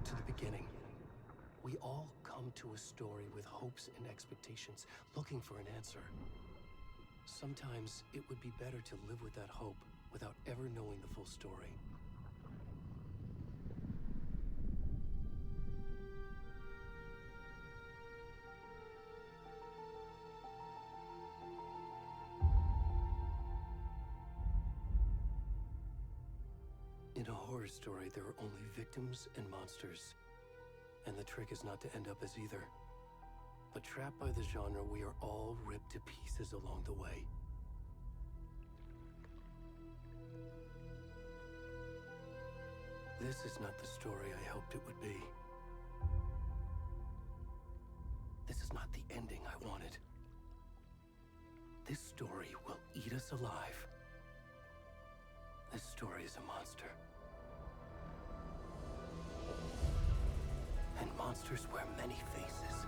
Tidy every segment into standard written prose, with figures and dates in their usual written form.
to the beginning. We all come to a story with hopes and expectations, looking for an answer. Sometimes it would be better to live with that hope without ever knowing the full story. In a horror story, there are only victims and monsters. And the trick is not to end up as either. But trapped by the genre, we are all ripped to pieces along the way. This is not the story I hoped it would be. This is not the ending I wanted. This story will eat us alive. This story is a monster. And monsters wear many faces.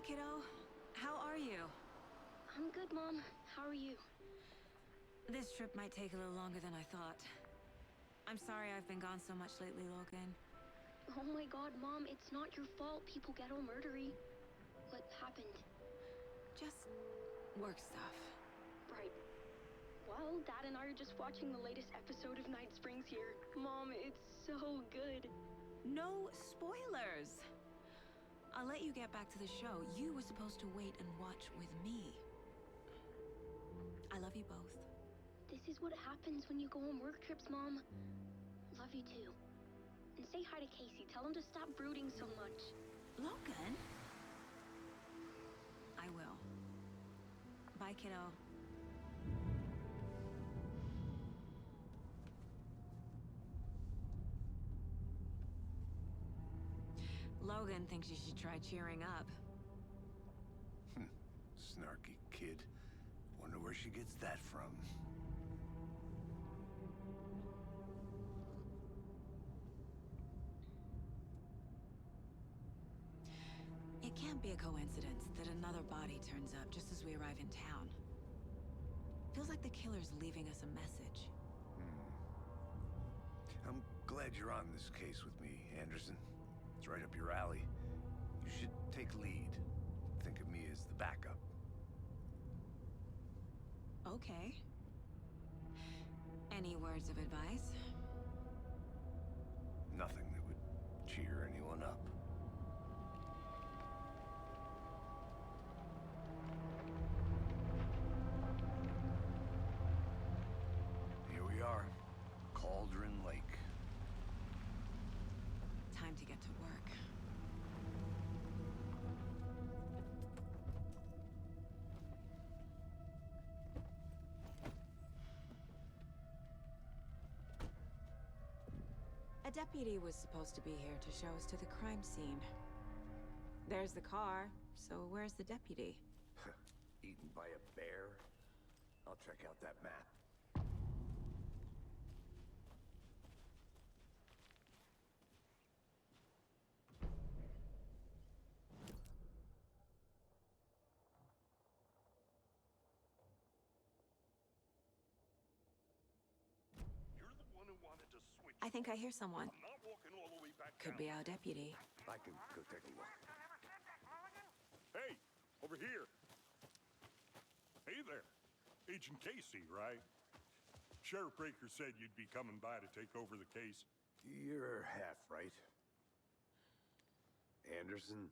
kiddo. How are you? I'm good, Mom. How are you? This trip might take a little longer than I thought. I'm sorry I've been gone so much lately, Logan. Oh my god, Mom, it's not your fault people get all murdery. What happened? Just work stuff. Right. Well, Dad and I are just watching the latest episode of Night Springs here. Mom, it's so good. No spoilers! I'll let you get back to the show. You were supposed to wait and watch with me. I love you both. This is what happens when you go on work trips, Mom. Love you too. And say hi to Casey. Tell him to stop brooding so much. Logan? I will. Bye, kiddo. Logan thinks you should try cheering up. Snarky kid. Wonder where she gets that from. It can't be a coincidence that another body turns up just as we arrive in town. Feels like the killer's leaving us a message. I'm glad you're on this case with me, Anderson. It's right up your alley. You should take lead. Think of me as the backup. Okay. Any words of advice? Nothing that would cheer anyone up. Here we are. Cauldron Lake. Time to get to work. A deputy was supposed to be here to show us to the crime scene. There's the car, so where's the deputy? Eaten by a bear? I'll check out that map. You're the one who wanted to switch. I think I hear someone. I'm not walking all the way back Could down. be our deputy. I can go take a look. Hey, over here. Hey there. Agent Casey, right? Sheriff Breaker said you'd be coming by to take over the case. You're half right. Anderson?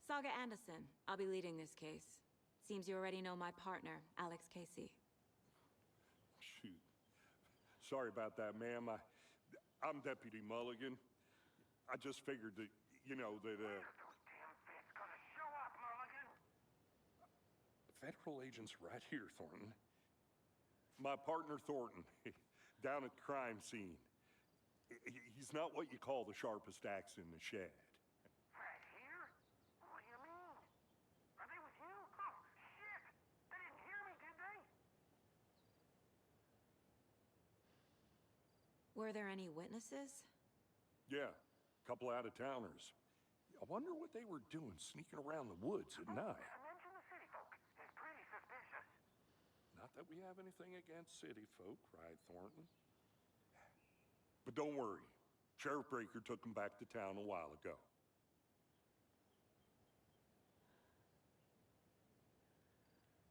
Saga Anderson. I'll be leading this case. Seems you already know my partner, Alex Casey. Shoot. Sorry about that, ma'am. I'm Deputy Mulligan. I just figured that, you know, that, Those damn fists gonna show up, Mulligan. Federal agent's right here, Thornton. My partner, Thornton, down at the crime scene. He's not what you call the sharpest axe in the shed. Right here? What do you mean? Are they with you? Oh, shit! They didn't hear me, did they? Were there any witnesses? Yeah, a couple out-of-towners. I wonder what they were doing sneaking around the woods at night. Mention the city folk. It's pretty suspicious. Not that we have anything against city folk, right, Thornton? But don't worry. Sheriff Breaker took them back to town a while ago.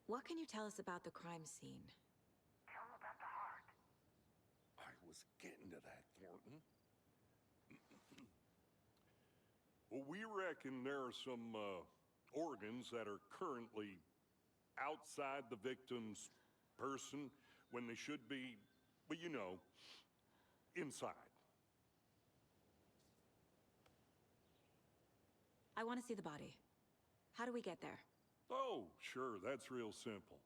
What can you tell us about the crime scene? Tell them about the heart. I was getting to that, Thornton. Well, we reckon there are some organs that are currently outside the victim's person when they should be, well, you know, inside. I want to see the body. How do we get there? Oh, sure, that's real simple.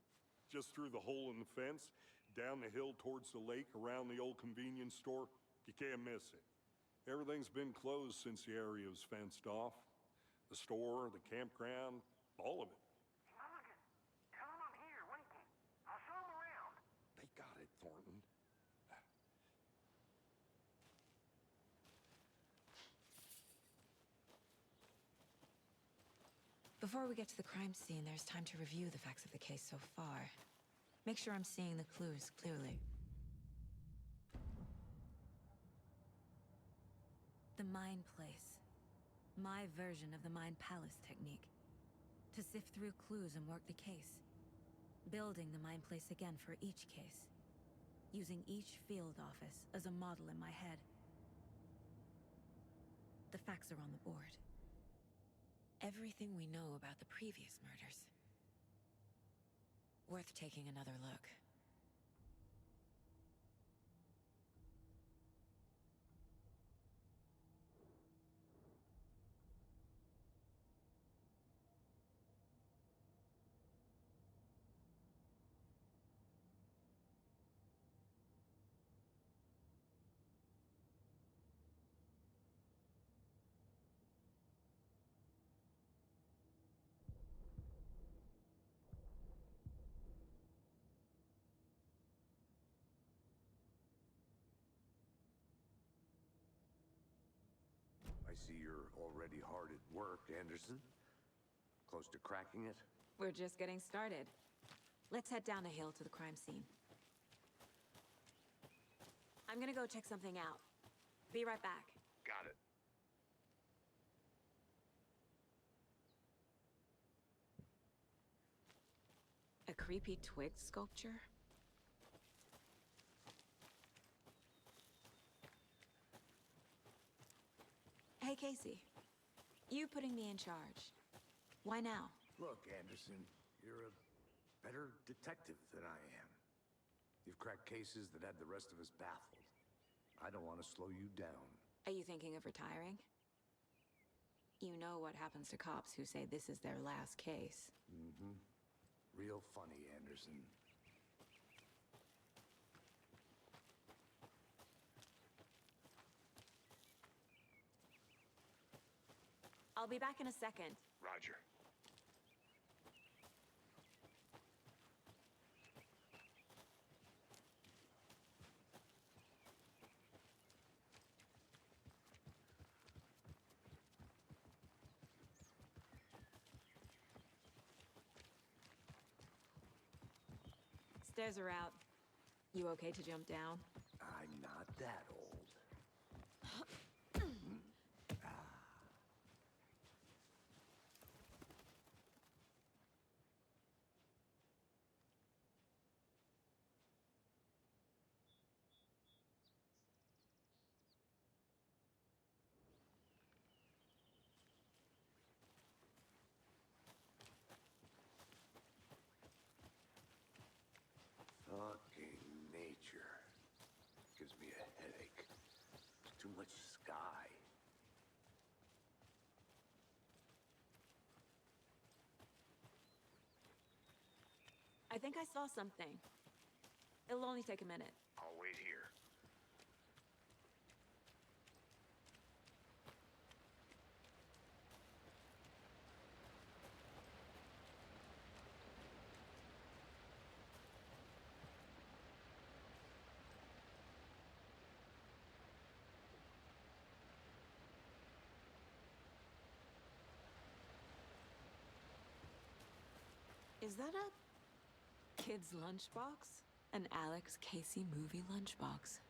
Just through the hole in the fence, down the hill towards the lake, around the old convenience store. You can't miss it. Everything's been closed since the area was fenced off. The store, the campground, all of it. Mulligan, tell them I'm here, waiting. I'll show them around. They got it, Thornton. Before we get to the crime scene, there's time to review the facts of the case so far. Make sure I'm seeing the clues clearly. The Mind Place. My version of the Mind Palace technique. To sift through clues and work the case. Building the Mind Place again for each case. Using each field office as a model in my head. The facts are on the board. Everything we know about the previous murders. Worth taking another look. I see you're already hard at work, Anderson. Close to cracking it? We're just getting started. Let's head down a hill to the crime scene. I'm gonna go check something out. Be right back. Got it. A creepy twig sculpture? Hey, Casey. You putting me in charge. Why now? Look, Anderson, you're a better detective than I am. You've cracked cases that had the rest of us baffled. I don't want to slow you down. Are you thinking of retiring? You know what happens to cops who say this is their last case. Mm-hmm. Real funny, Anderson. I'll be back in a second. Roger. Stairs are out. You okay to jump down? I'm not that old. Fucking nature. Gives me a headache. Too much sky. I think I saw something. It'll only take a minute. I'll wait here. Is that a kid's lunchbox? An Alex Casey movie lunchbox.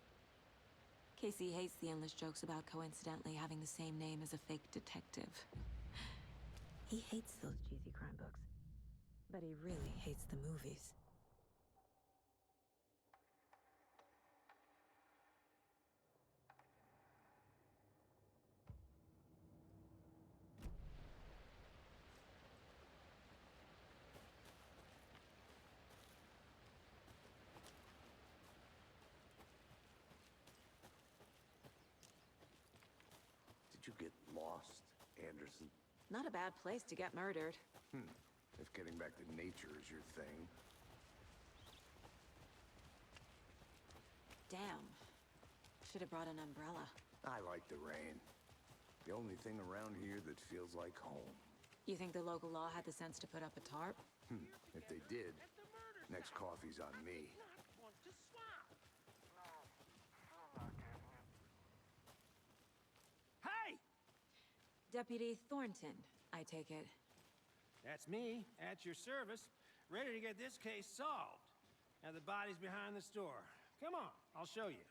Casey hates the endless jokes about coincidentally having the same name as a fake detective. He hates those cheesy crime books. But he really hates the movies. Did you get lost, Anderson? Not a bad place to get murdered. If getting back to nature is your thing. Damn. Should have brought an umbrella. I like the rain. The only thing around here that feels like home. You think the local law had the sense to put up a tarp? If they did, next coffee's on me. Want to swap? No, I'm not getting it. Deputy Thornton, I take it. That's me, at your service, ready to get this case solved. Now the body's behind the store. Come on, I'll show you.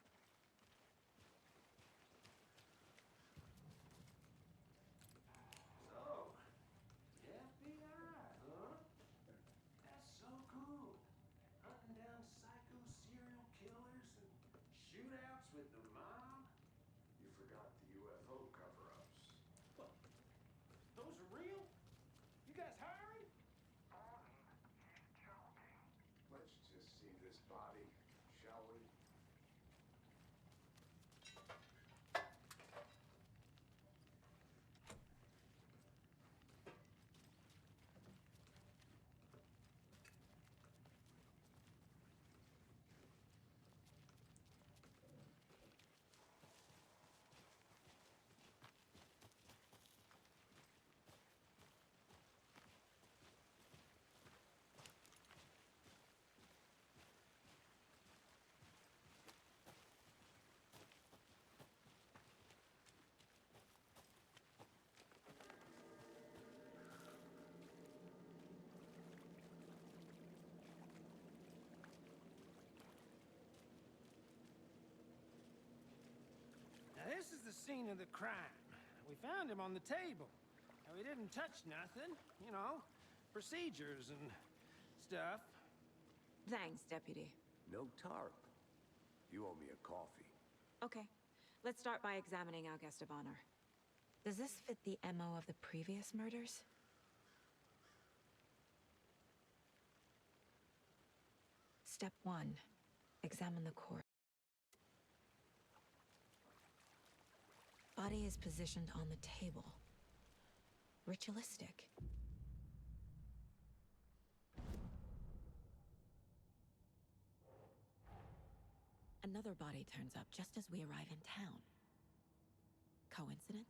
So, the FBI, huh? That's so cool. Hunting down psycho serial killers and shootouts with the mob. You forgot the UFO cover-ups. What? Those are real? You guys hiring? He's joking. Let's just see this body, shall we? Now this is the scene of the crime. We found him on the table. And we didn't touch nothing, you know, procedures and stuff. Thanks, Deputy. No tarp. You owe me a coffee. Okay, let's start by examining our guest of honor. Does this fit the MO of the previous murders? Step 1. Examine the corpse. Body is positioned on the table. Ritualistic. Another body turns up just as we arrive in town. Coincidence?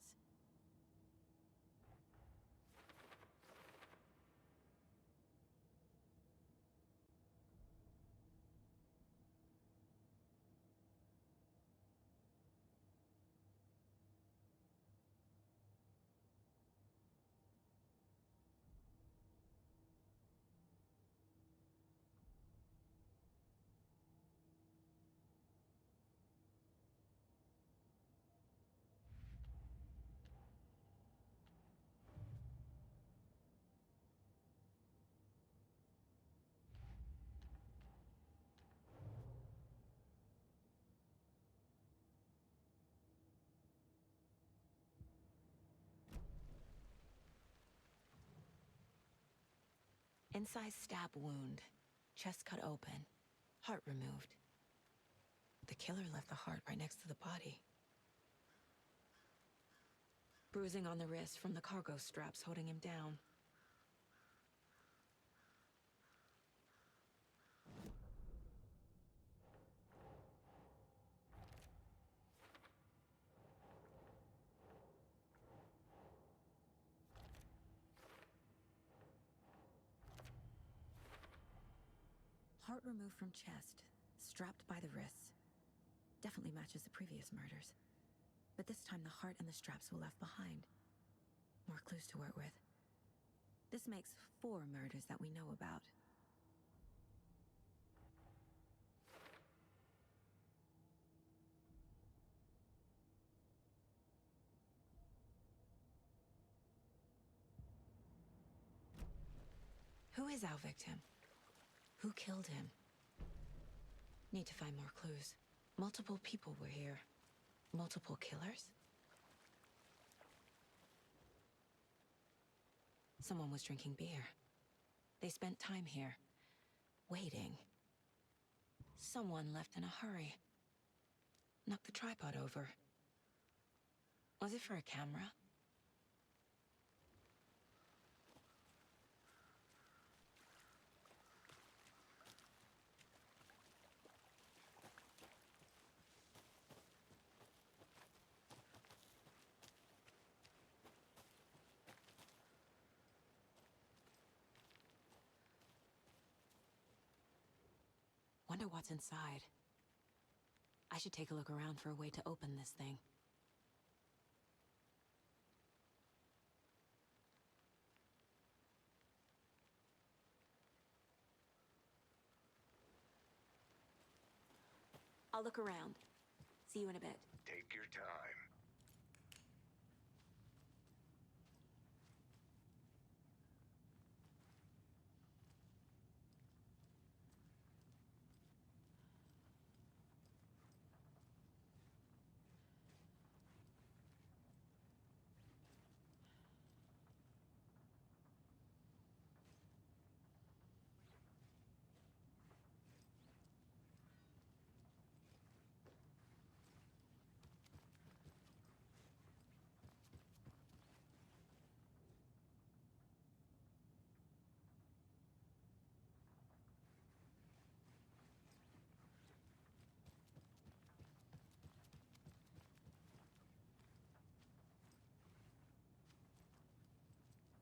Incise stab wound. Chest cut open. Heart removed. The killer left the heart right next to the body. Bruising on the wrist from the cargo straps holding him down. Heart removed from chest, strapped by the wrists. Definitely matches the previous murders. But this time the heart and the straps were left behind. More clues to work with. This makes 4 murders that we know about. Who is our victim? Who killed him? Need to find more clues. Multiple people were here. Multiple killers? Someone was drinking beer. They spent time here, waiting. Someone left in a hurry. Knocked the tripod over. Was it for a camera? Wonder what's inside. I should take a look around for a way to open this thing. I'll look around. See you in a bit. Take your time.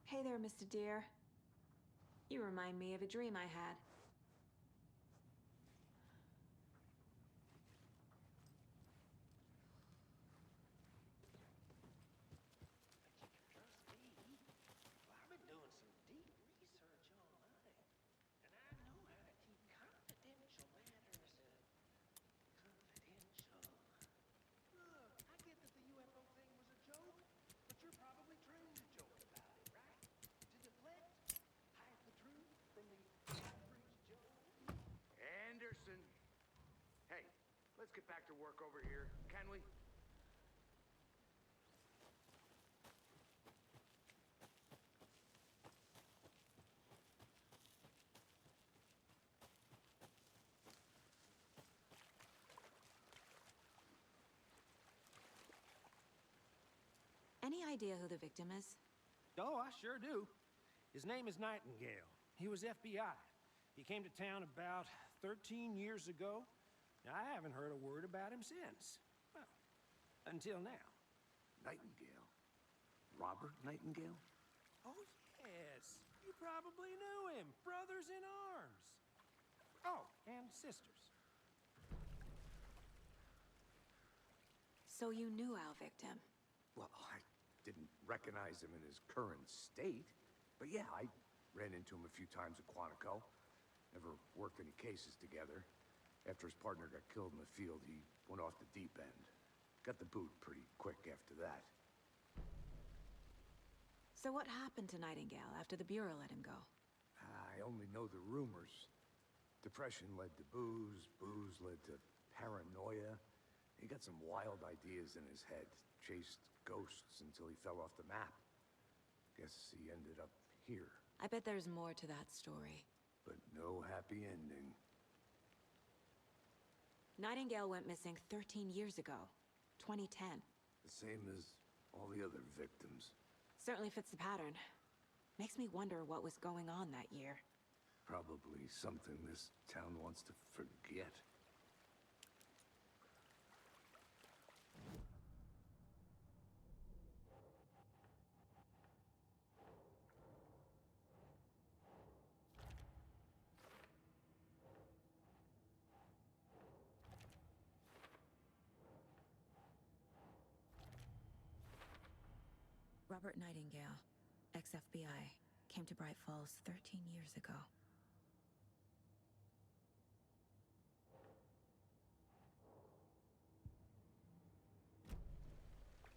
Hey there, Mr. Deer. You remind me of a dream I had. Trust me. Well, I've been doing some deep research online, and I know how to keep confidential matters confidential. Look, I get that the UFO thing was a joke, but you're probably trained to joke about it, right? To deflect, hide the truth from the average Joe. Anderson! Hey, let's get back to work over here, can we? Any idea who the victim is? Oh, I sure do. His name is Nightingale. He was FBI. He came to town about 13 years ago. Now, I haven't heard a word about him since. Well, until now. Nightingale? Robert Nightingale? Oh, yes. You probably knew him. Brothers in arms. Oh, and sisters. So you knew our victim. Well, I didn't recognize him in his current state. But yeah, I ran into him a few times at Quantico. Never worked any cases together. After his partner got killed in the field, he went off the deep end. Got the boot pretty quick after that. So what happened to Nightingale after the Bureau let him go? I only know the rumors. Depression led to booze, booze led to paranoia. He got some wild ideas in his head, chased ghosts until he fell off the map. Guess he ended up here, I bet there's more to that story. but no happy ending. Nightingale went missing 13 years ago, 2010. The same as all the other victims. Certainly fits the pattern. Makes me wonder what was going on that year. Probably something this town wants to forget. Robert Nightingale, ex-FBI, came to Bright Falls 13 years ago.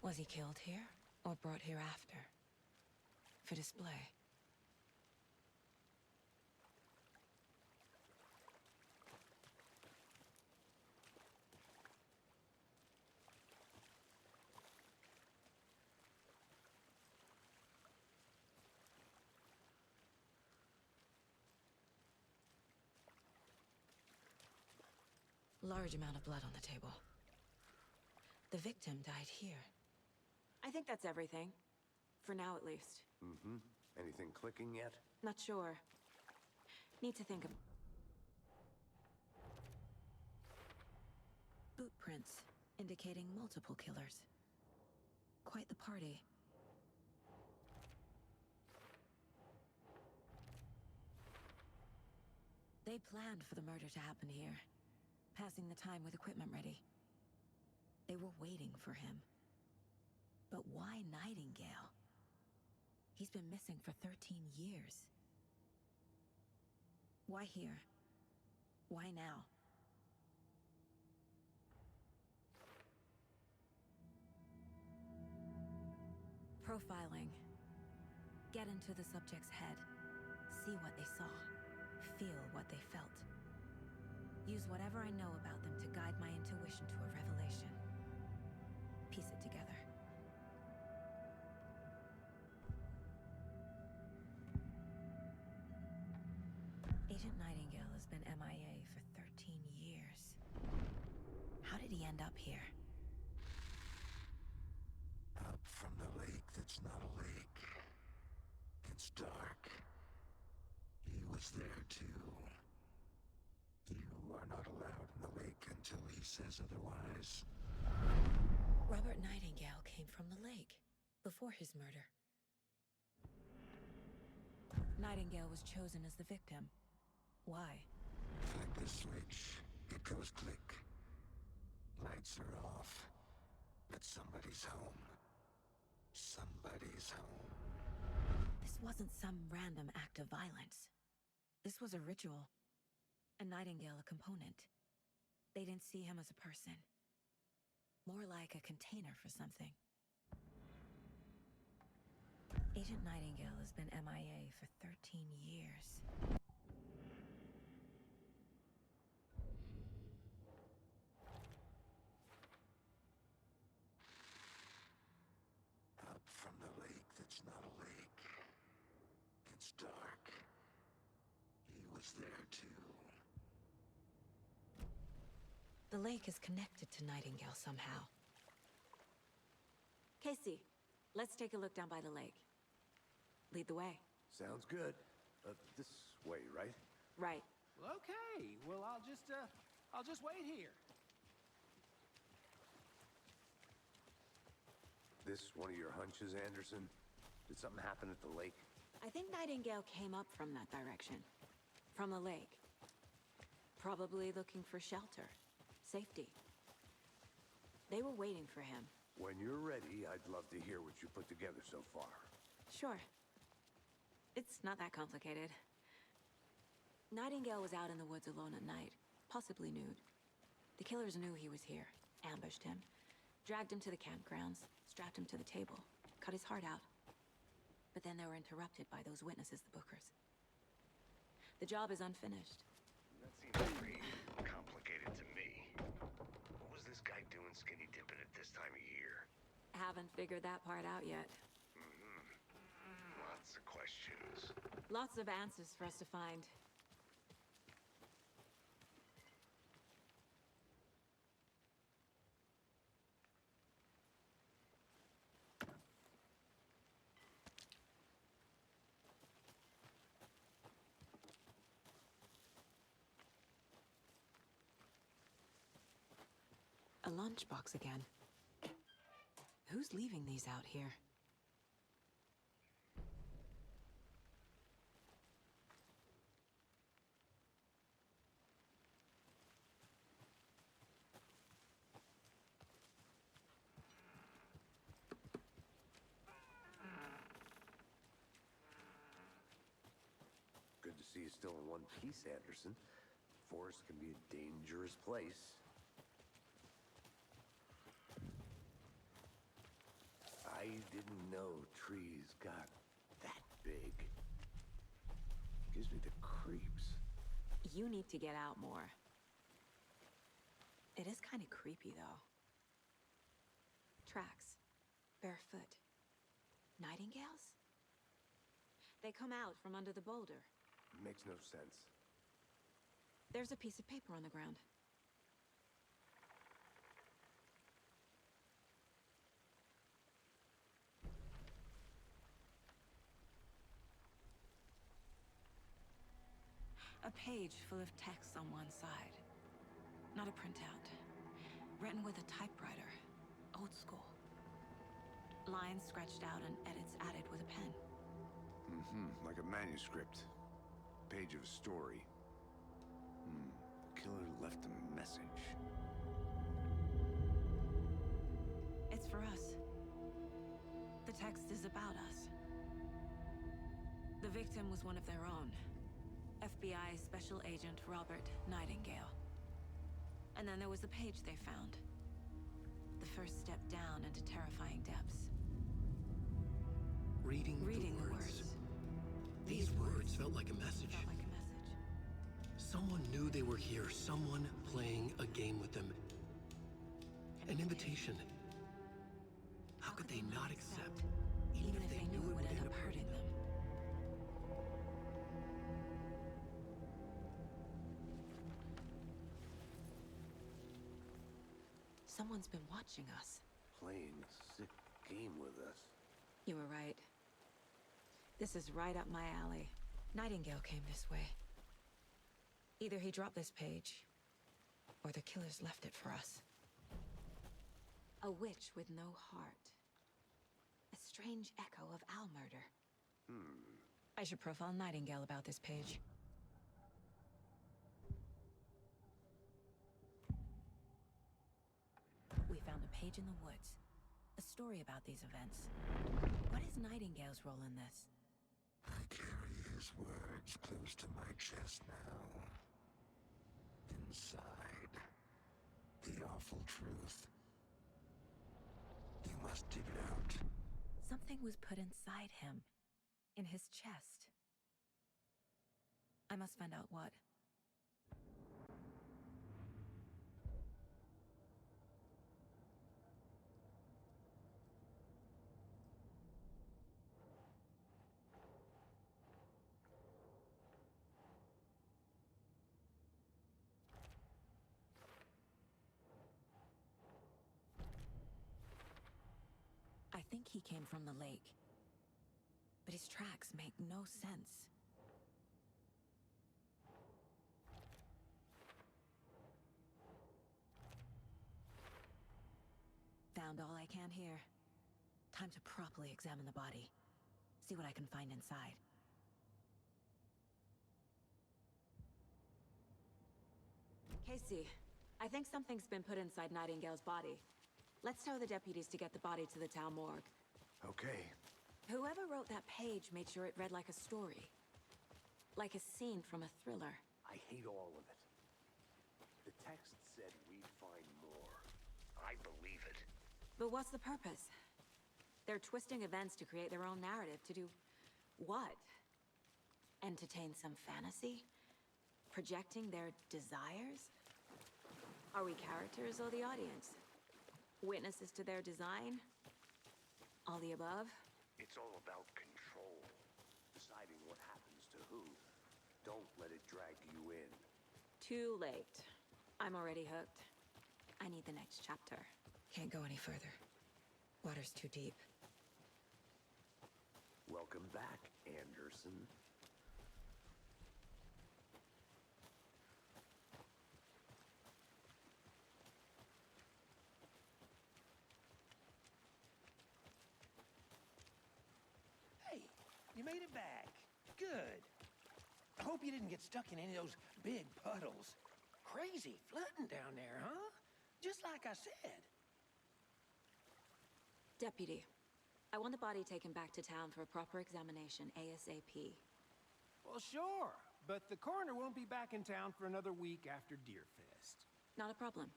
Was he killed here, or brought here after? For display? Large amount of blood on the table. The victim died here. I think that's everything. For now, at least. Mm-hmm. Anything clicking yet? Not sure. Need to think of... Boot prints, indicating multiple killers. Quite the party. They planned for the murder to happen here. Passing the time with equipment ready. They were waiting for him. But why Nightingale? He's been missing for 13 years. Why here? Why now? Profiling. Get into the subject's head. See what they saw. Feel what they felt. Use whatever I know about them to guide my intuition to a revelation. Piece it together. Agent Nightingale has been MIA for 13 years. How did he end up here? Up from the lake that's not a lake. It's dark. He was there too. You are not allowed in the lake until he says otherwise. Robert Nightingale came from the lake before his murder. Nightingale was chosen as the victim. Why? Flick the switch. It goes click. Lights are off. But somebody's home. Somebody's home. This wasn't some random act of violence. This was a ritual. And Nightingale a component. They didn't see him as a person. More like a container for something. Agent Nightingale has been MIA for 13 years. Up from the lake that's not a lake. It's dark. He was there too. The lake is connected to Nightingale somehow. Casey, let's take a look down by the lake. Lead the way. Sounds good. This way, right? Right. Well, okay. Well, I'll just wait here. This one of your hunches, Anderson? Did something happen at the lake? I think Nightingale came up from that direction. From the lake. Probably looking for shelter. Safety. They were waiting for him. When you're ready, I'd love to hear what you put together so far. Sure. It's not that complicated. Nightingale was out in the woods alone at night, possibly nude. The killers knew he was here, ambushed him, dragged him to the campgrounds, strapped him to the table, cut his heart out. But then they were interrupted by those witnesses, the Bookers. The job is unfinished. That seems pretty complicated to me. What was this guy doing skinny dipping at this time of year? Haven't figured that part out yet. Lots of questions. Lots of answers for us to find. A lunchbox again. Who's leaving these out here? Good to see you still in one piece, Anderson. Forest can be a dangerous place. I didn't know trees got that big. Gives me the creeps. You need to get out more. It is kind of creepy, though. Tracks. Barefoot. Nightingales? They come out from under the boulder. Makes no sense. There's a piece of paper on the ground. A page full of text on one side. Not a printout. Written with a typewriter. Old school. Lines scratched out and edits added with a pen. Like a manuscript. Page of a story. Killer left a message. It's for us. The text is about us. The victim was one of their own. FBI Special Agent Robert Nightingale. And then there was the page they found. The first step down into terrifying depths. Reading the words. These words felt like a message. Felt like a message. Someone knew they were here, someone playing a game with them. An invitation. How could they not accept, even if they knew it would end up hurting them? Someone's been watching us. Playing a sick game with us. You were right. This is right up my alley. Nightingale came this way. Either he dropped this page, or the killers left it for us. A witch with no heart. A strange echo of owl murder. I should profile Nightingale about this page. We found a page in the woods. A story about these events. What is Nightingale's role in this? I carry his words close to my chest now. Inside, the awful truth. You must dig it out. Something was put inside him. In his chest. I must find out what. I think he came from the lake. But his tracks make no sense. Found all I can here. Time to properly examine the body. See what I can find inside. Casey, I think something's been put inside Nightingale's body. Let's tell the deputies to get the body to the town morgue. Okay. Whoever wrote that page made sure it read like a story. Like a scene from a thriller. I hate all of it. The text said we'd find more. I believe it. But what's the purpose? They're twisting events to create their own narrative. To do what? Entertain some fantasy? Projecting their desires? Are we characters or the audience? Witnesses to their design? All the above? It's all about control. Deciding what happens to who. Don't let it drag you in. Too late. I'm already hooked. I need the next chapter. Can't go any further. Water's too deep. Welcome back, Anderson. Hey, you made it back. Good. I hope you didn't get stuck in any of those big puddles. Crazy flooding down there, huh? Just like I said. Deputy, I want the body taken back to town for a proper examination ASAP. Well, sure. But the coroner won't be back in town for another week after Deerfest. Not a problem.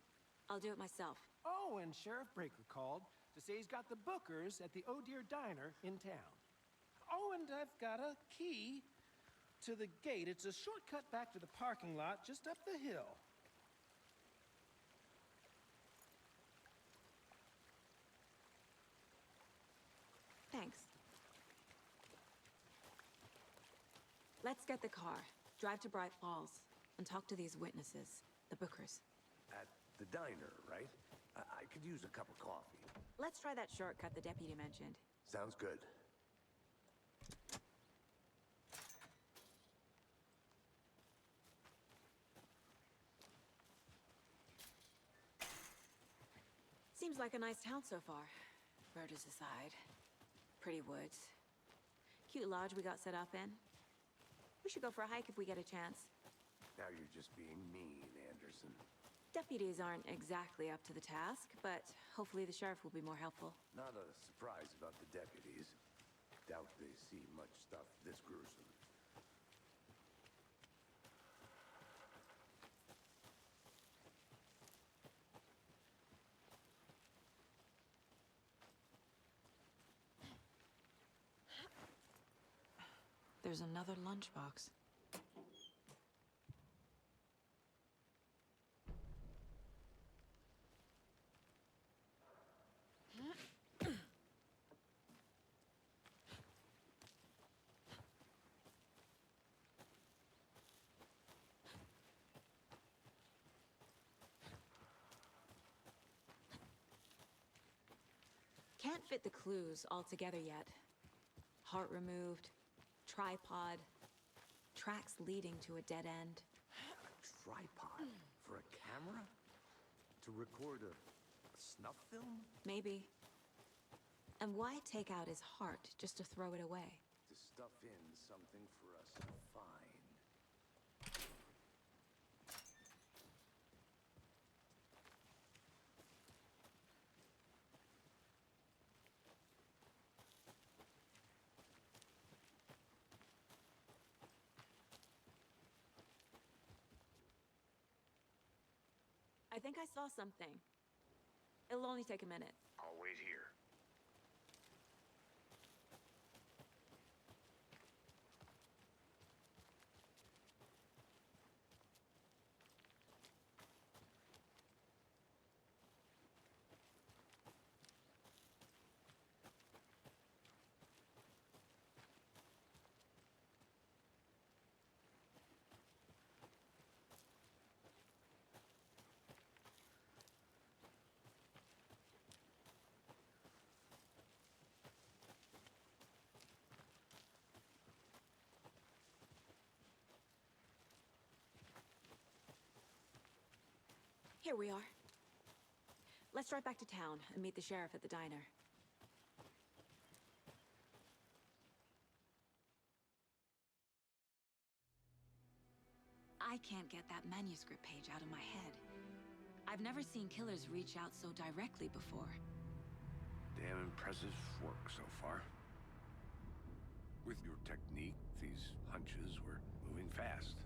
I'll do it myself. Oh, and Sheriff Breaker called to say he's got the Bookers at the Oh Dear Diner in town. Oh, and I've got a key to the gate. It's a shortcut back to the parking lot just up the hill. Thanks. Let's get the car, drive to Bright Falls, and talk to these witnesses, the Bookers. At the diner, right? I could use a cup of coffee. Let's try that shortcut the deputy mentioned. Sounds good. Seems like a nice town so far. Murders aside. Pretty woods. Cute lodge we got set up in. We should go for a hike if we get a chance. Now you're just being mean, Anderson. Deputies aren't exactly up to the task, but hopefully the sheriff will be more helpful. Not a surprise about the deputies. Doubt they see much stuff this gruesome. There's another lunchbox. Can't fit the clues all together yet. Heart removed, tripod, tracks leading to a dead end. A tripod? For a camera? To record a snuff film? Maybe. And why take out his heart just to throw it away? To stuff in something for us to find. I think I saw something. It'll only take a minute. I'll wait here. Here we are. Let's drive back to town and meet the sheriff at the diner. I can't get that manuscript page out of my head. I've never seen killers reach out so directly before. Damn impressive work so far. With your technique, these hunches were moving fast.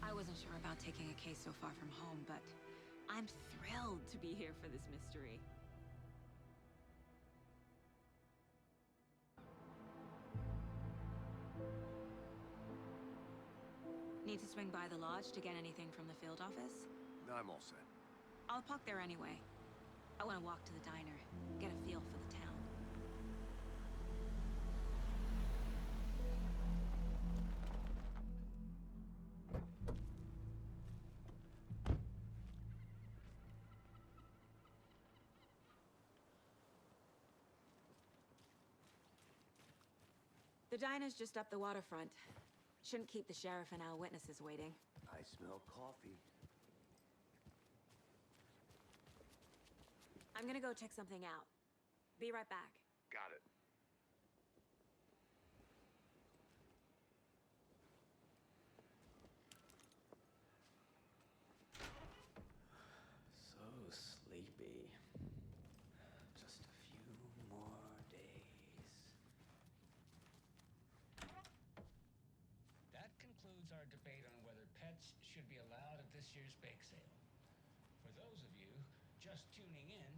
I wasn't sure about taking a case so far from home, but I'm thrilled to be here for this mystery. Need to swing by the lodge to get anything from the field office? No, I'm all set. I'll park there anyway. I want to walk to the diner, get a feel for the town. The diner's just up the waterfront. Shouldn't keep the sheriff and our witnesses waiting. I smell coffee. I'm gonna go check something out. Be right back. Got it. So sleepy. Just a few more days. That concludes our debate on whether pets should be allowed at this year's bake sale. For those of you just tuning in,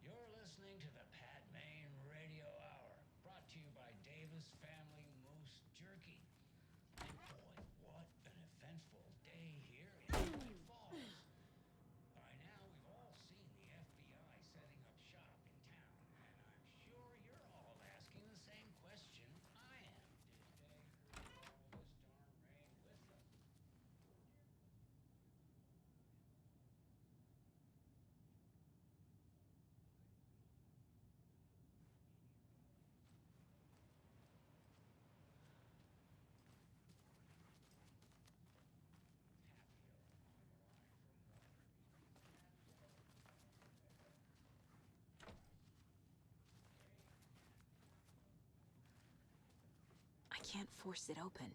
you're listening to the Pat Main Radio Hour, brought to you by Davis Family Moose Jerky. And boy, what an eventful day here in Twin Falls. By now, we've all seen the FBI setting up shop in town, and I'm sure you're all asking the same question I am. Did they bring all this darn rain with them? I can't force it open.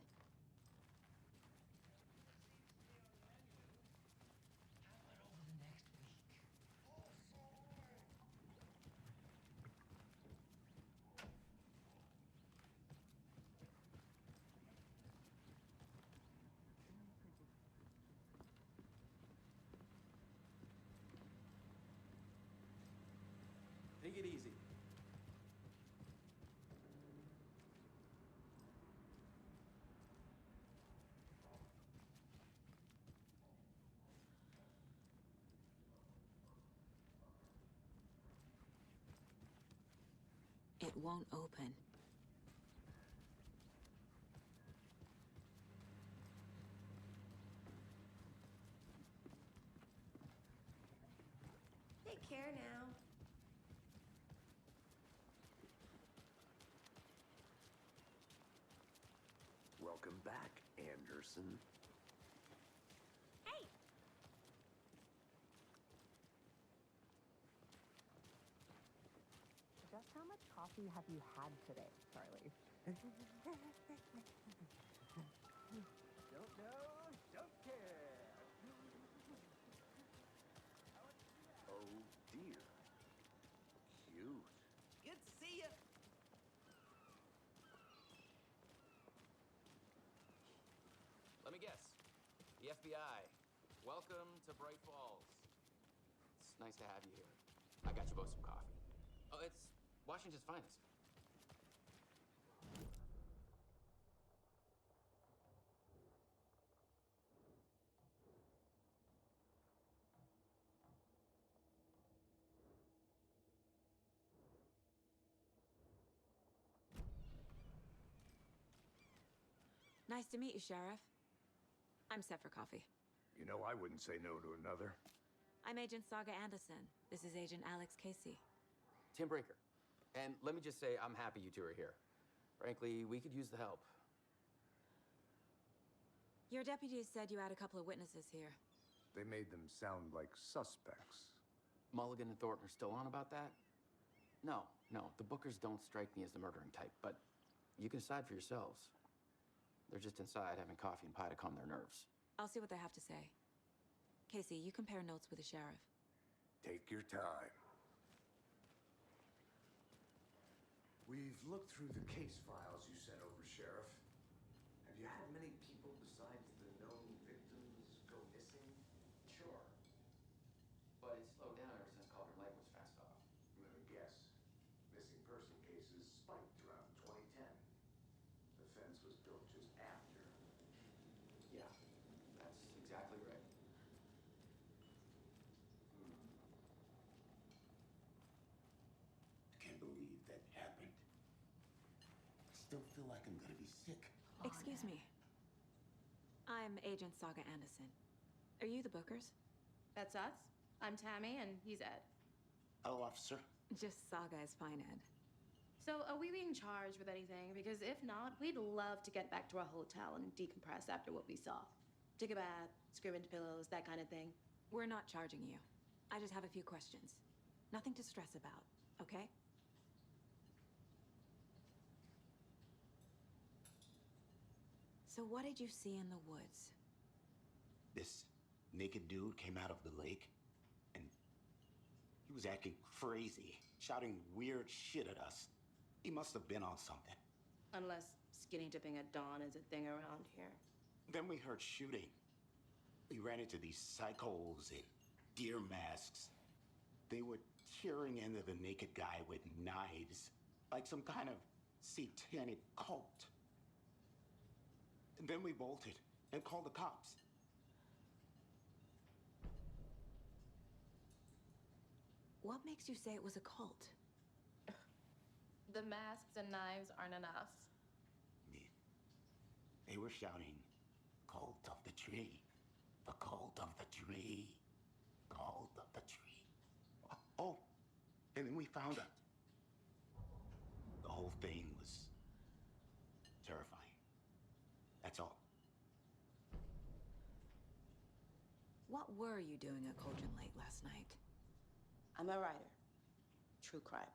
How about over the next week? Take it easy. it won't open. Take care now. Welcome back, Anderson. Hey! Just how much coffee have you had today, Charlie? Don't know, don't care. Oh dear. Cute. Good to see you. Let me guess. The FBI. Welcome to Bright Falls. It's nice to have you here. I got you both some coffee. Oh, it's Washington's finest. Nice to meet you, Sheriff. I'm set for coffee. You know, I wouldn't say no to another. I'm Agent Saga Anderson. This is Agent Alex Casey. Tim Breaker. And let me just say, I'm happy you two are here. Frankly, we could use the help. Your deputies said you had a couple of witnesses here. They made them sound like suspects. Mulligan and Thornton are still on about that? No, the Bookers don't strike me as the murdering type, but you can decide for yourselves. They're just inside having coffee and pie to calm their nerves. I'll see what they have to say. Casey, you compare notes with the sheriff. Take your time. We've looked through the case files you sent over, Sheriff. Have you had many people besides the known victims go missing? Sure. But it slowed down ever since Calder Lake was fast off. Let me guess. Missing person cases spiked around 2010. The fence was built just after. Yeah, that's exactly right. I can't believe that happened. I still feel like I'm gonna be sick. Excuse me. I'm Agent Saga Anderson. Are you the Bookers? That's us. I'm Tammy, and he's Ed. Hello, officer. Just Saga is fine, Ed. So, are we being charged with anything? Because if not, we'd love to get back to our hotel and decompress after what we saw. Take a bath, scream into pillows, that kind of thing. We're not charging you. I just have a few questions. Nothing to stress about, okay? So what did you see in the woods? This naked dude came out of the lake, and he was acting crazy, shouting weird shit at us. He must have been on something. Unless skinny dipping at dawn is a thing around here. Then we heard shooting. We ran into these psychos in deer masks. They were tearing into the naked guy with knives, like some kind of satanic cult. And then we bolted and called the cops. What makes you say it was a cult? The masks and knives aren't enough. They were shouting, "Cult of the tree, the cult of the tree, cult of the tree." Oh, and then we found out. The whole thing was terrifying. That's all. What were you doing at Colgan Lake last night? I'm a writer. True crime.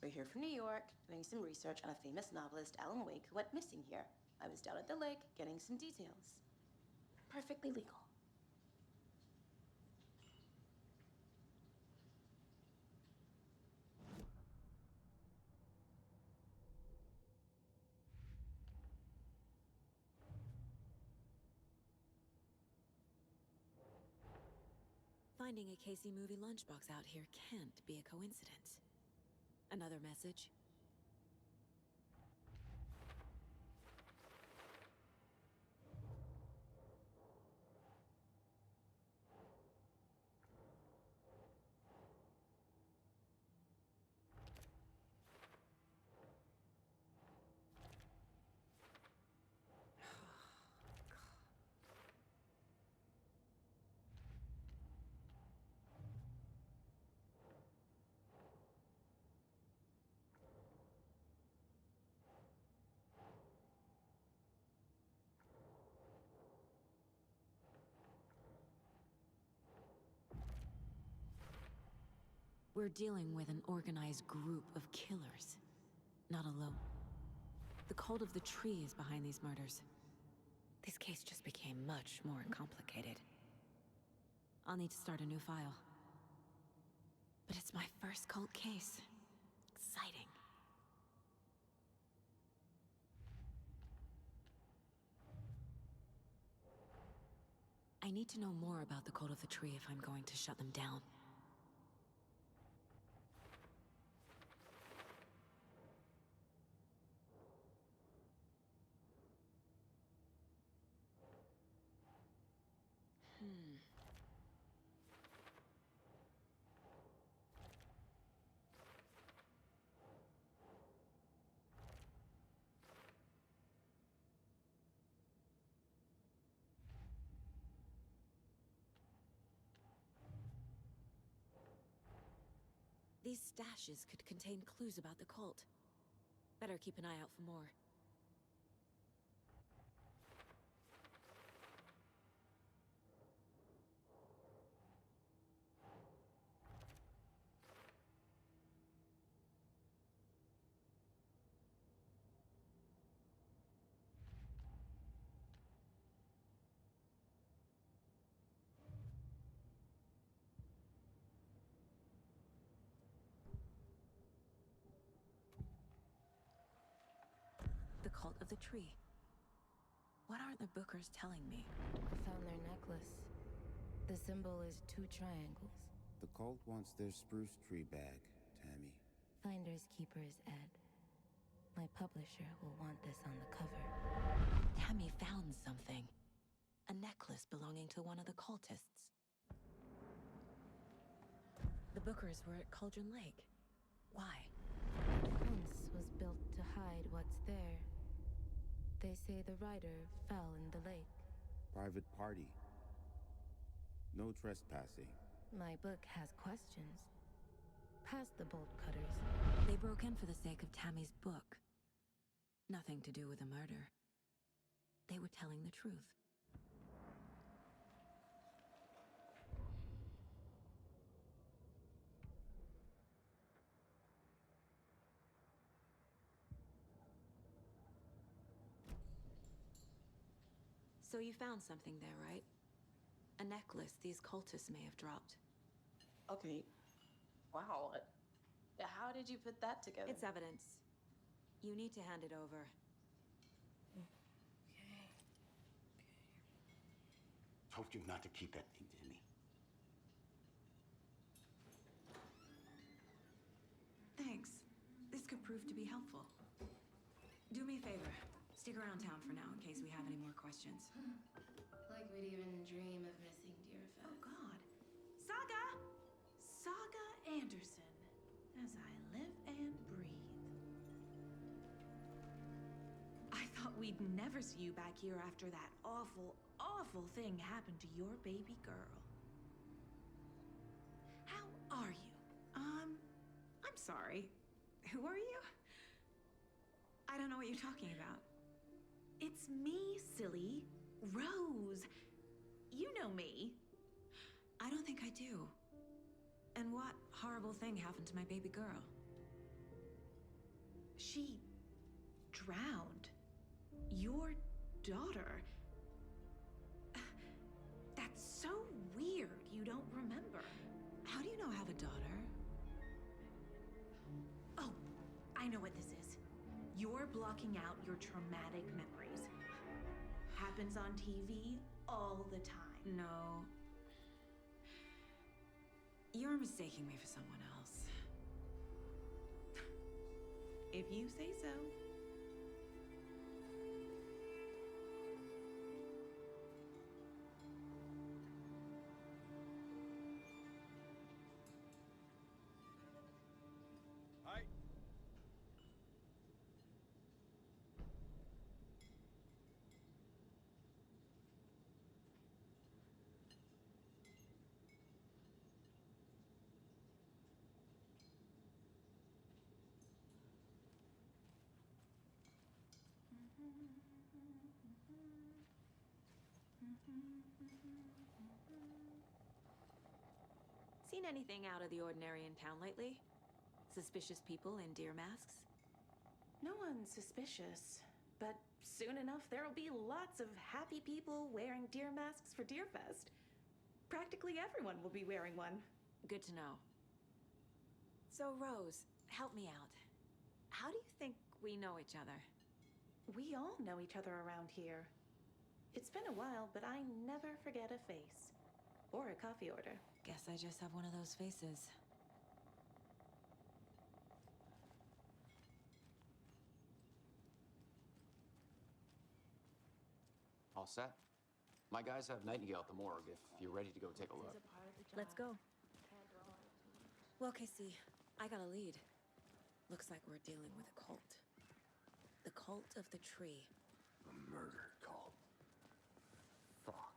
We're here from New York, doing some research on a famous novelist, Alan Wake, who went missing here. I was down at the lake, getting some details. Perfectly legal. Finding a Casey movie lunchbox out here can't be a coincidence. Another message? We're dealing with an organized group of killers, not alone. The cult of the tree is behind these murders. This case just became much more complicated. I'll need to start a new file. But it's my first cult case. Exciting. I need to know more about the cult of the tree if I'm going to shut them down. These stashes could contain clues about the cult. Better keep an eye out for more. The cult of the tree. What aren't the Bookers telling me? I found their necklace. The symbol is 2 triangles. The cult wants their spruce tree bag, Tammy. Finders keepers, Ed. My publisher will want this on the cover. Tammy found something. A necklace belonging to one of the cultists. The Bookers were at Cauldron Lake. Why? The fence was built to hide what's there. They say the rider fell in the lake. Private party. No trespassing. My book has questions. Past the bolt cutters. They broke in for the sake of Tammy's book. Nothing to do with a murder. They were telling the truth. So you found something there, right? A necklace these cultists may have dropped. Okay. Wow. How did you put that together? It's evidence. You need to hand it over. Told you not to keep that thing to me. Thanks. This could prove to be helpful. Do me a favor. Stick around town for now in case we have any more questions. Like we'd even dream of missing dear Fez. Oh, God. Saga! Saga Anderson. As I live and breathe. I thought we'd never see you back here after that awful, awful thing happened to your baby girl. How are you? I'm sorry. Who are you? I don't know what you're talking about. It's me, silly. Rose. You know me. I don't think I do. And what horrible thing happened to my baby girl? She drowned. Your daughter. That's so weird you don't remember. How do you know I have a daughter? Oh, I know what this is. You're blocking out your traumatic memories. Happens on TV all the time. No. You're mistaking me for someone else. If you say so. Hi. Seen anything out of the ordinary in town lately? Suspicious people in deer masks? No one's suspicious, but soon enough there'll be lots of happy people wearing deer masks for Deerfest. Practically everyone will be wearing one. Good to know. So, Rose, help me out. How do you think we know each other? We all know each other around here. It's been a while, but I never forget a face. Or a coffee order. Guess I just have one of those faces. All set? My guys have Nightingale at the morgue if you're ready to go take a look. Let's go. Well, Casey, I got a lead. Looks like we're dealing with a cult. The cult of the tree. A murder cult. Fuck.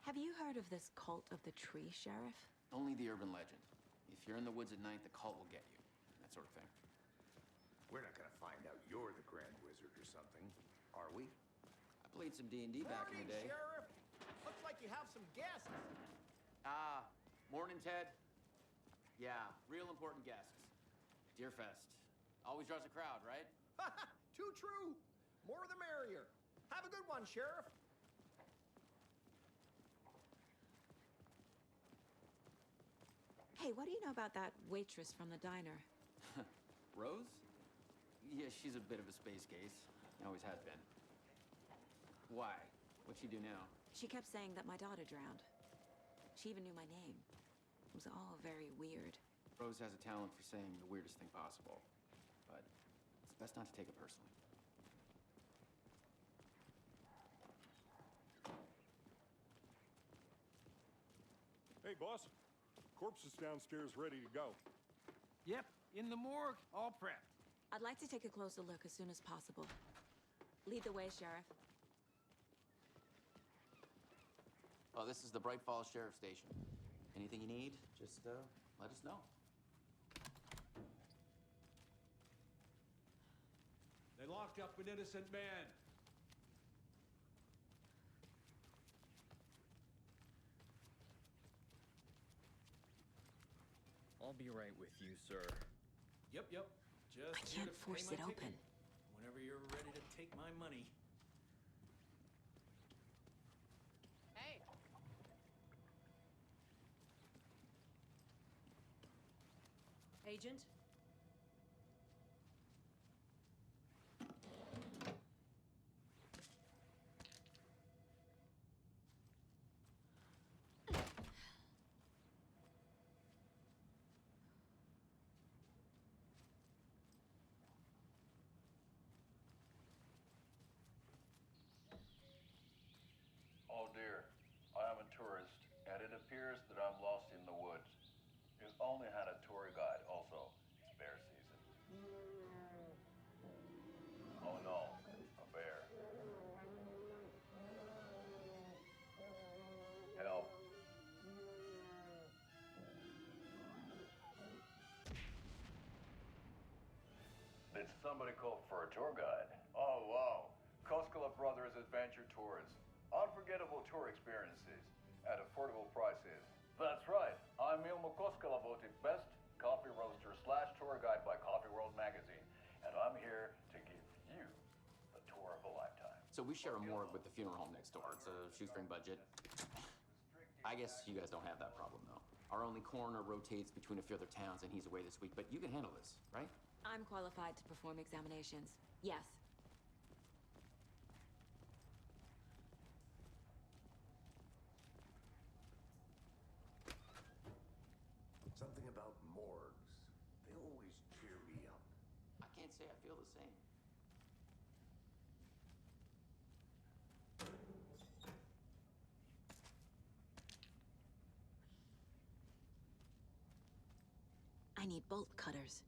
Have you heard of this cult of the tree, Sheriff? Only the urban legend. If you're in the woods at night, the cult will get you. That sort of thing. We're not gonna find out you're the Grand Wizard or something, are we? I played some D&D back in the day. Sheriff! Looks like you have some guests. Morning, Ted. Yeah, real important guests. Deerfest. Always draws a crowd, right? Too true. More the merrier. Have a good one, Sheriff. Hey, what do you know about that waitress from the diner? Rose? Yeah, she's a bit of a space case. Always has been. Why? What'd she do now? She kept saying that my daughter drowned. She even knew my name. It was all very weird. Rose has a talent for saying the weirdest thing possible. But it's best not to take it personally. Hey, boss. Corpse is downstairs ready to go. Yep, in the morgue, all prepped. I'd like to take a closer look as soon as possible. Lead the way, Sheriff. Oh, this is the Bright Falls Sheriff Station. Anything you need, just let us know. They locked up an innocent man. I'll be right with you, sir. Yep. Just I can't force it open. Whenever you're ready to take my money. Hey. Agent? Oh dear, I am a tourist, and it appears that I'm lost in the woods. You only had a tour guide, also. It's bear season. Oh no, a bear. Help. Did somebody call for a tour guide? Oh wow, Koskela Brothers Adventure Tours. Unforgettable tour experiences at affordable prices. That's right. I'm Ilmo Koskela, voted best coffee roaster / tour guide by Coffee World magazine, and I'm here to give you the tour of a lifetime. So we share a morgue with the funeral home next door. It's a shoestring budget. I guess you guys don't have that problem, though. Our only coroner rotates between a few other towns, and he's away this week, but you can handle this, right? I'm qualified to perform examinations. Yes. Something about morgues. They always cheer me up. I can't say I feel the same. I need bolt cutters.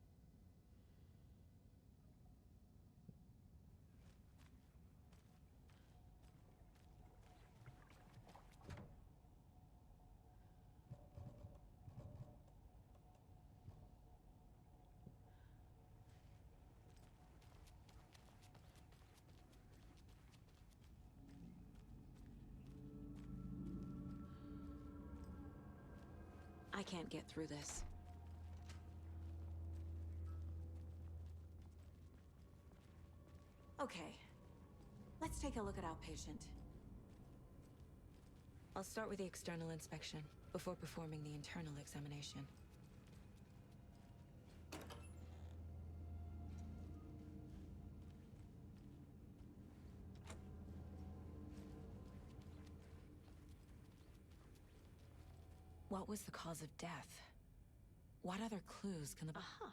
I can't get through this. Okay. Let's take a look at outpatient. I'll start with the external inspection before performing the internal examination. What was the cause of death? What other clues can the... Aha!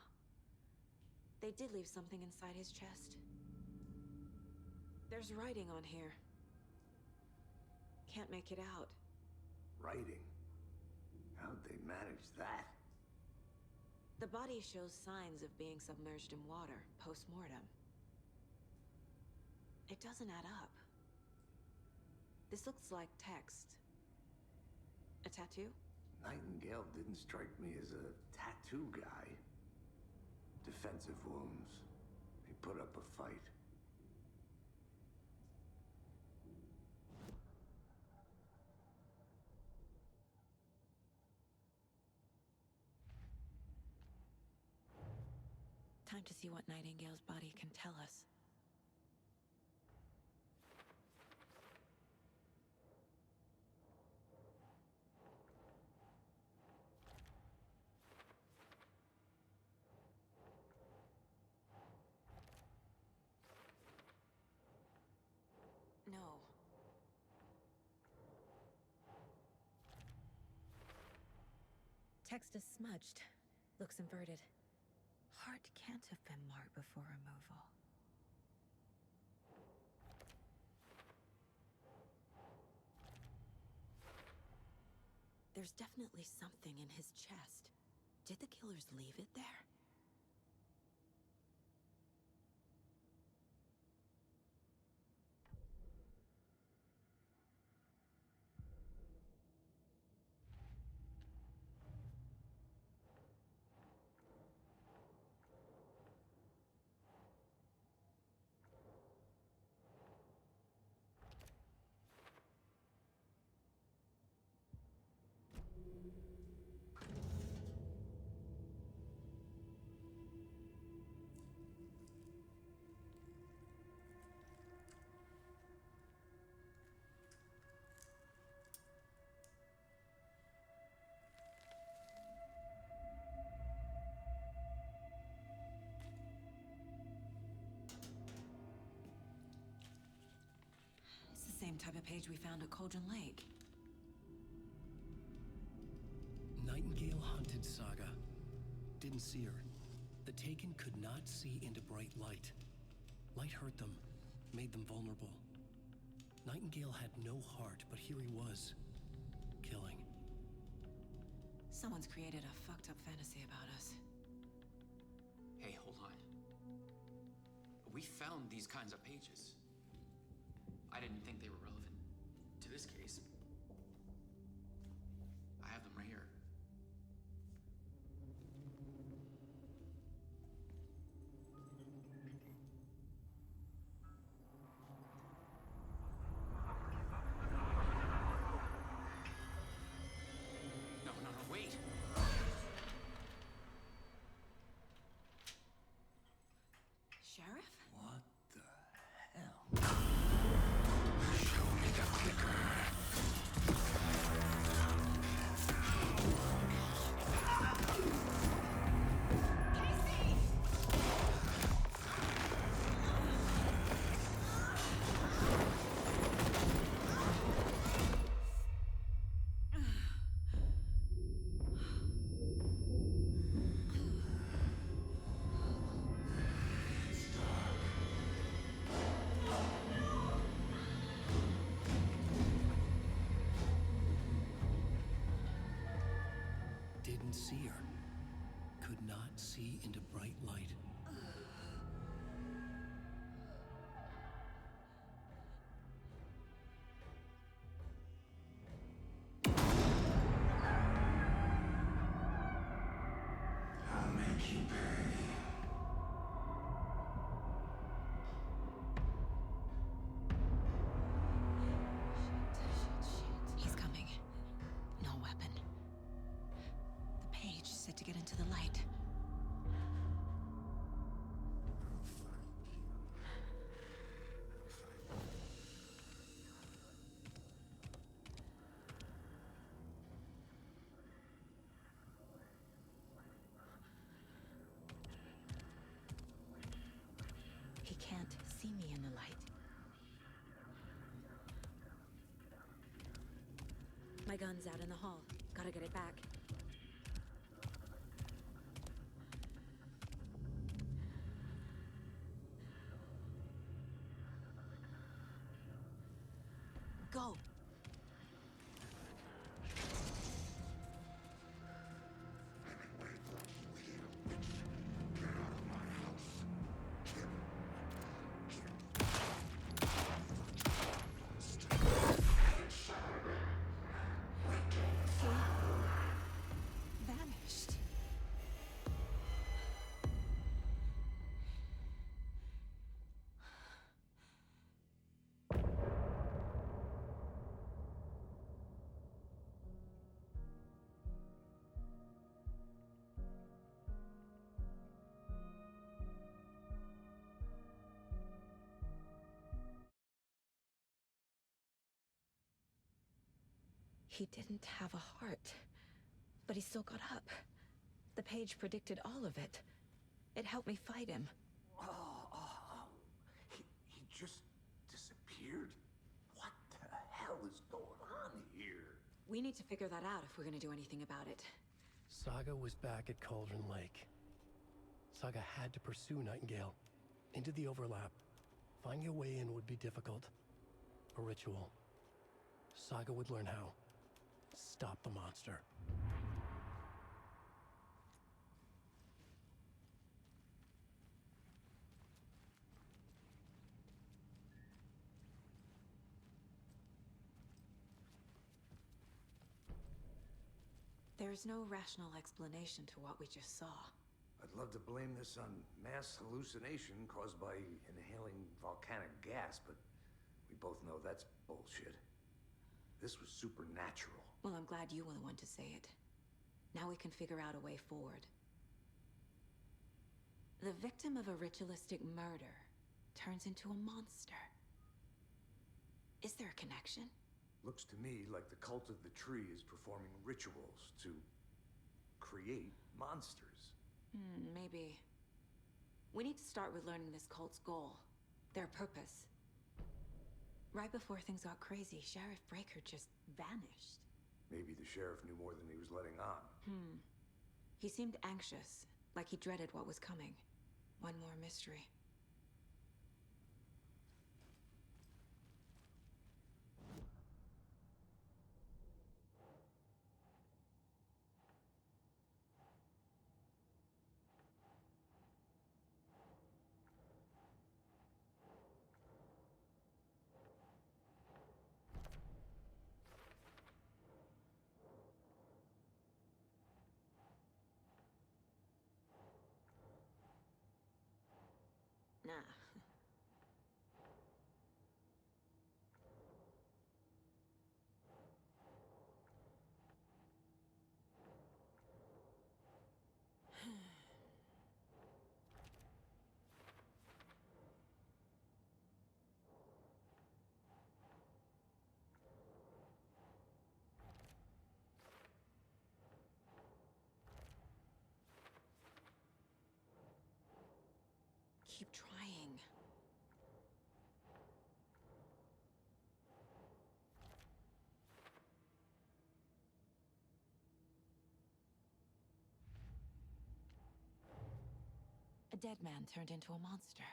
They did leave something inside his chest. There's writing on here. Can't make it out. Writing? How'd they manage that? The body shows signs of being submerged in water, post-mortem. It doesn't add up. This looks like text. A tattoo? Nightingale didn't strike me as a tattoo guy. Defensive wounds. He put up a fight. Time to see what Nightingale's body can tell us. No. Text is smudged. Looks inverted. Heart can't have been marked before removal. There's definitely something in his chest. Did the killers leave it there? Same type of page we found at Cauldron Lake. Nightingale hunted Saga. Didn't see her. The Taken could not see into bright light. Light hurt them, made them vulnerable. Nightingale had no heart, but here he was, killing. Someone's created a fucked up fantasy about us. Hey, hold on. We found these kinds of pages. I didn't think they were relevant to this case. I have them right here. No, wait! Sheriff? What the hell? Show me the clicker. Didn't see her. Could not see into bright light. I'll make you pay. He's coming. No weapon. light. He can't see me in the light. My gun's out in the hall. Gotta get it back. Go! Vanished. He didn't have a heart, but he still got up. The page predicted all of it. It helped me fight him. He just disappeared? What the hell is going on here? We need to figure that out if we're gonna do anything about it. Saga was back at Cauldron Lake. Saga had to pursue Nightingale. Into the overlap. Finding a way in would be difficult. A ritual. Saga would learn how. Stop the monster. There's no rational explanation to what we just saw. I'd love to blame this on mass hallucination caused by inhaling volcanic gas, but we both know that's bullshit. This was supernatural. Well, I'm glad you were the one to say it. Now we can figure out a way forward. The victim of a ritualistic murder turns into a monster. Is there a connection? Looks to me like the cult of the tree is performing rituals to create monsters. Maybe. We need to start with learning this cult's goal. Their purpose. Right before things got crazy, Sheriff Breaker just vanished. Maybe the sheriff knew more than he was letting on. He seemed anxious, like he dreaded what was coming. One more mystery. Nah. Keep trying. A dead man turned into a monster.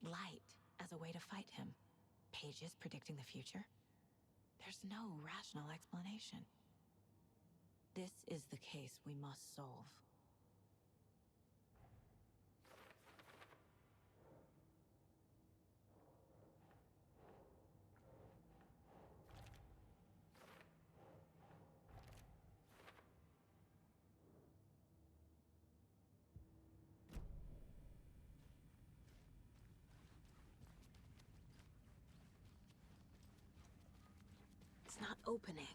Light as a way to fight him. Pages predicting the future. There's no rational explanation. This is the case we must solve. It's not opening.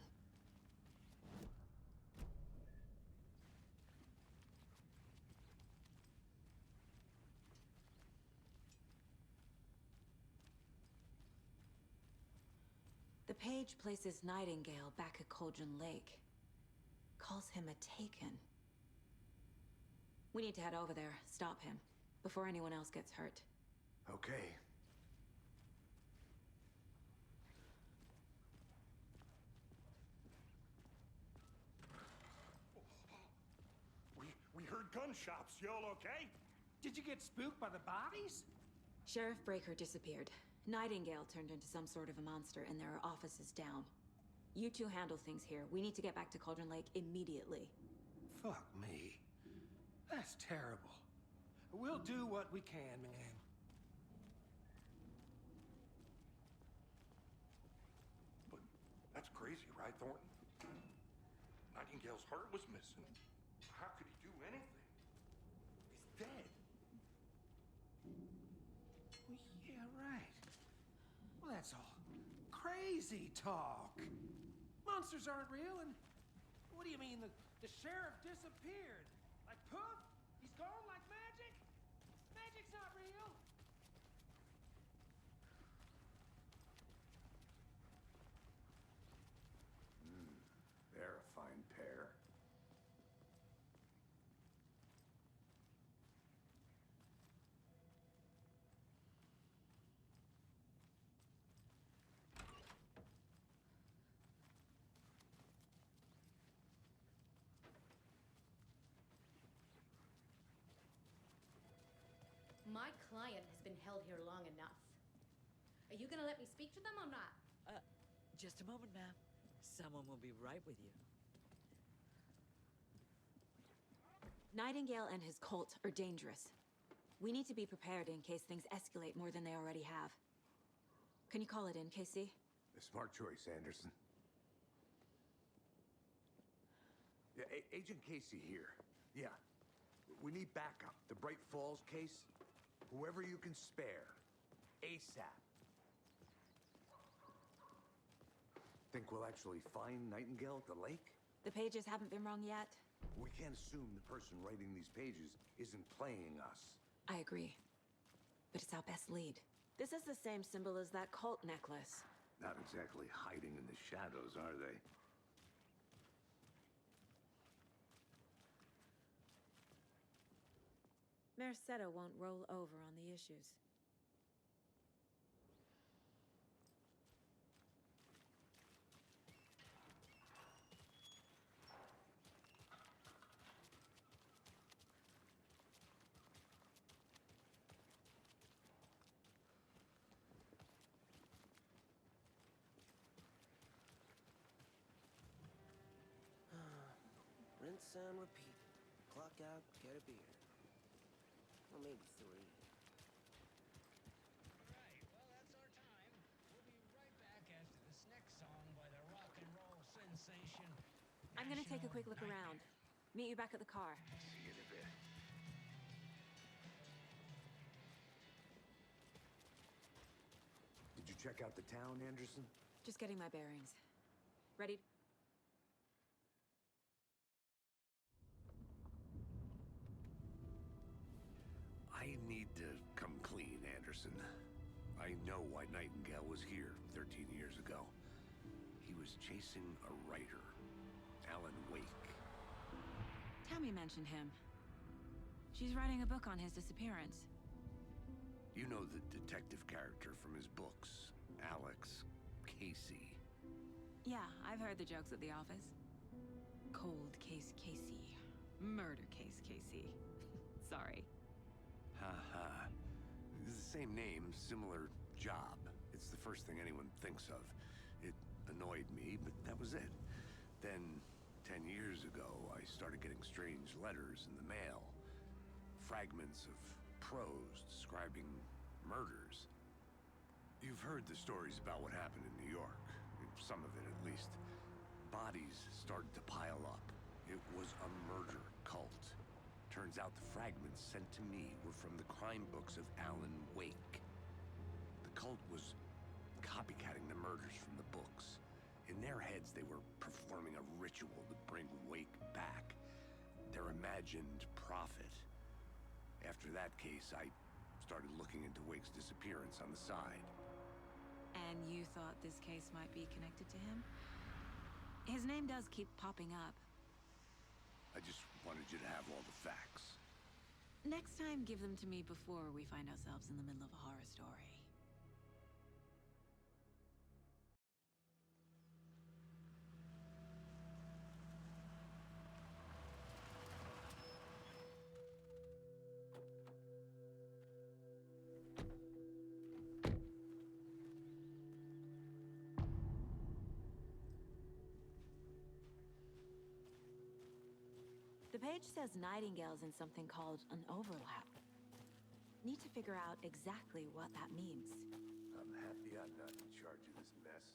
The page places Nightingale back at Cauldron Lake. Calls him a Taken. We need to head over there, stop him, before anyone else gets hurt. Okay. We heard gunshots. Y'all okay? Did you get spooked by the bodies? Sheriff Breaker disappeared. Nightingale turned into some sort of a monster, and there are offices down. You two handle things here. We need to get back to Cauldron Lake immediately. Fuck me. That's terrible. We'll do what we can, man. But that's crazy, right, Thornton? Nightingale's heart was missing. How could he do anything? He's dead. Well, yeah, right. Well, that's all crazy talk. Monsters aren't real, and what do you mean the sheriff disappeared? Like poof? He's gone like magic? Magic's not real. They're a fine pair. My client has been held here long enough. Are you gonna let me speak to them or not? Just a moment, ma'am. Someone will be right with you. Nightingale and his cult are dangerous. We need to be prepared in case things escalate more than they already have. Can you call it in, Casey? A smart choice, Anderson. Yeah, Agent Casey here. Yeah. We need backup. The Bright Falls case? Whoever you can spare. ASAP. Think we'll actually find Nightingale at the lake? The pages haven't been wrong yet. We can't assume the person writing these pages isn't playing us. I agree. But it's our best lead. This is the same symbol as that cult necklace. Not exactly hiding in the shadows, are they? Mercado won't roll over on the issues. Rinse and repeat. Clock out, get a beer. Or maybe 3. Right, well, that's our time. We'll be right back after this next song by the rock and roll sensation. I'm gonna take a quick look around. Meet you back at the car. See you in a bit. Did you check out the town, Anderson? Just getting my bearings. Ready? I need to come clean, Anderson. I know why Nightingale was here 13 years ago. He was chasing a writer, Alan Wake. Tammy mentioned him. She's writing a book on his disappearance. You know the detective character from his books, Alex Casey. Yeah, I've heard the jokes at the office. Cold case Casey. Murder case Casey. Sorry. Ha. It's the same name, similar job. It's the first thing anyone thinks of. It annoyed me, but that was it. Then, 10 years ago, I started getting strange letters in the mail. Fragments of prose describing murders. You've heard the stories about what happened in New York. Some of it, at least. Bodies started to pile up. It was a murder cult. Turns out the fragments sent to me were from the crime books of Alan Wake. The cult was copycatting the murders from the books. In their heads, they were performing a ritual to bring Wake back. Their imagined prophet. After that case, I started looking into Wake's disappearance on the side. And you thought this case might be connected to him? His name does keep popping up. I just wanted you to have all the facts. Next time, give them to me before we find ourselves in the middle of a horror story. The page says Nightingale's in something called an overlap. Need to figure out exactly what that means. I'm happy I'm not in charge of this mess.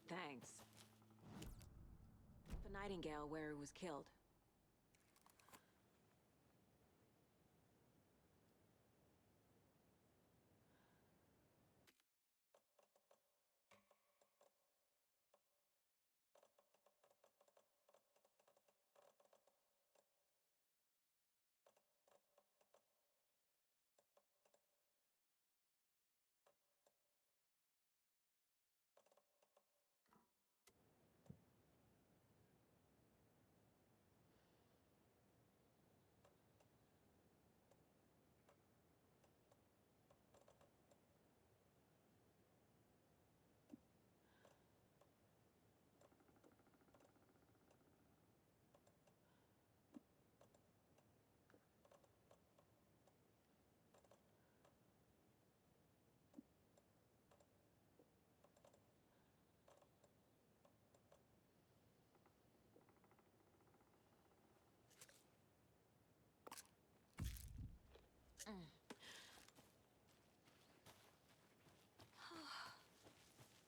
Thanks. The Nightingale where he was killed.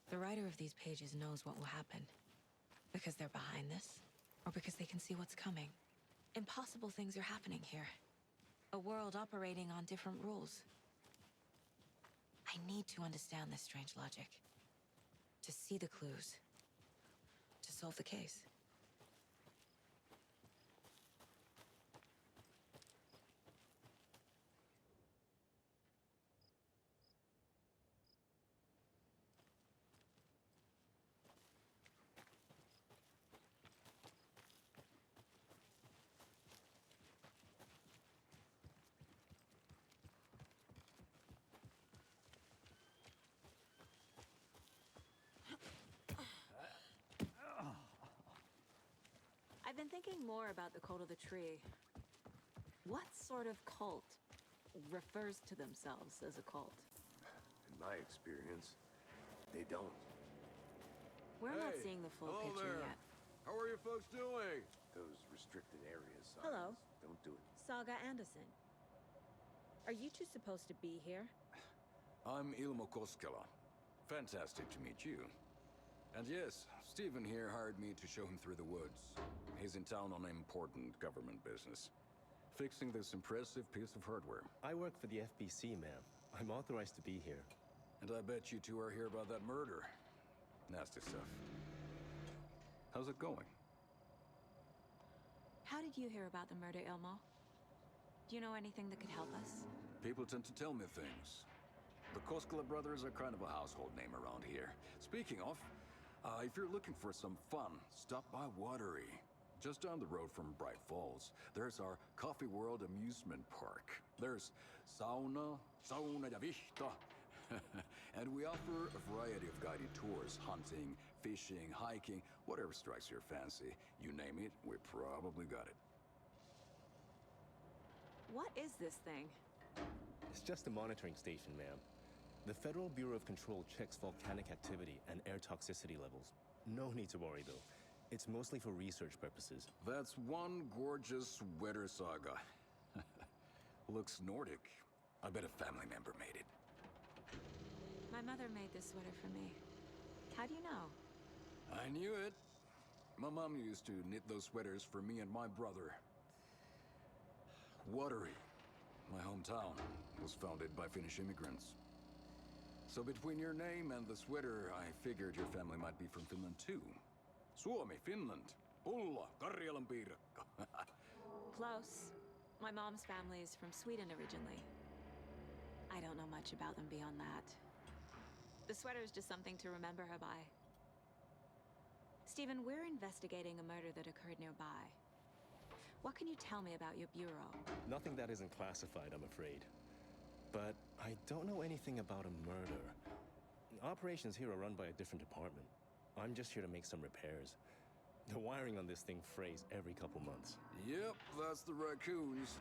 The writer of these pages knows what will happen. Because they're behind this, or because they can see what's coming. Impossible things are happening here. A world operating on different rules. I need to understand this strange logic. To see the clues. To solve the case. I've been thinking more about the cult of the tree. What sort of cult refers to themselves as a cult? In my experience, they don't. We're not seeing the full picture yet. How are you folks doing? Those restricted areas. Hello. Don't do it. Saga Anderson. Are you two supposed to be here? I'm Ilmo Koskela. Fantastic to meet you. And yes, Stephen here hired me to show him through the woods. He's in town on important government business. Fixing this impressive piece of hardware. I work for the FBC, ma'am. I'm authorized to be here. And I bet you two are here about that murder. Nasty stuff. How's it going? How did you hear about the murder, Ilmo? Do you know anything that could help us? People tend to tell me things. The Koskela brothers are kind of a household name around here. Speaking of, if you're looking for some fun, stop by Watery. Just down the road from Bright Falls, there's our Coffee World amusement park. There's sauna ja vihta. And we offer a variety of guided tours, hunting, fishing, hiking, whatever strikes your fancy. You name it, we probably got it. What is this thing? It's just a monitoring station, ma'am. The Federal Bureau of Control checks volcanic activity and air toxicity levels. No need to worry, though. It's mostly for research purposes. That's one gorgeous weather saga. Looks Nordic. I bet a family member made it. My mother made this sweater for me. How do you know? I knew it. My mom used to knit those sweaters for me and my brother. Watery, my hometown, was founded by Finnish immigrants. So between your name and the sweater, I figured your family might be from Finland too. Suomi, Finland. Ulla, Karjalan piirakka. Close. My mom's family is from Sweden originally. I don't know much about them beyond that. The sweater is just something to remember her by. Stephen, we're investigating a murder that occurred nearby. What can you tell me about your bureau? Nothing that isn't classified, I'm afraid. But I don't know anything about a murder. Operations here are run by a different department. I'm just here to make some repairs. The wiring on this thing frays every couple months. Yep, that's the raccoons.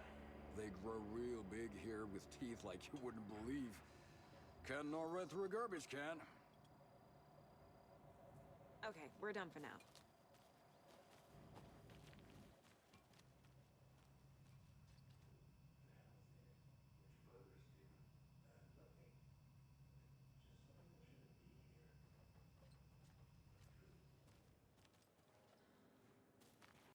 They grow real big here with teeth like you wouldn't believe. Can't gnaw right through a garbage can. Okay, we're done for now.